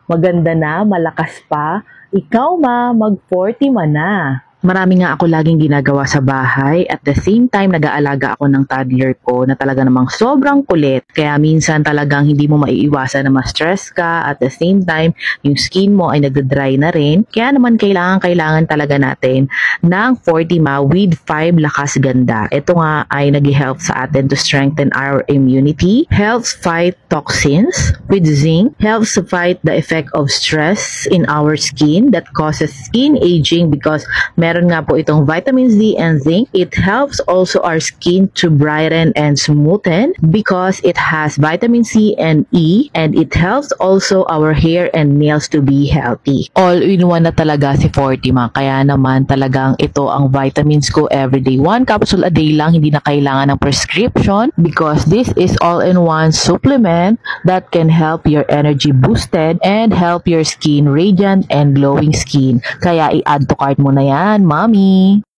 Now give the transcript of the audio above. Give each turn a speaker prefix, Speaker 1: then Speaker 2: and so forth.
Speaker 1: maganda na, malakas pa. Ikaw ma, mag-40 man na. Marami nga ako laging ginagawa sa bahay at the same time nag-aalaga ako ng toddler ko na talaga namang sobrang kulit. Kaya minsan talagang hindi mo maiiwasan na ma-stress ka at the same time yung skin mo ay nagda-dry na rin. Kaya naman kailangan talaga natin ng 40 ma with 5 lakas ganda. Ito nga ay nag-help sa atin to strengthen our immunity, helps fight toxins with zinc, helps to fight the effect of stress in our skin that causes skin aging because meron nga po itong vitamins D and zinc. It helps also our skin to brighten and smoothen because it has vitamin C and E, and it helps also our hair and nails to be healthy. All-in-one na talaga si 40 ma. Kaya naman talagang ito ang vitamins ko everyday. 1 capsule a day lang, hindi na kailangan ng prescription because this is all-in-one supplement that can help your energy boosted and help your skin radiant and glowing skin. Kaya i-add to cart mo na yan, mommy.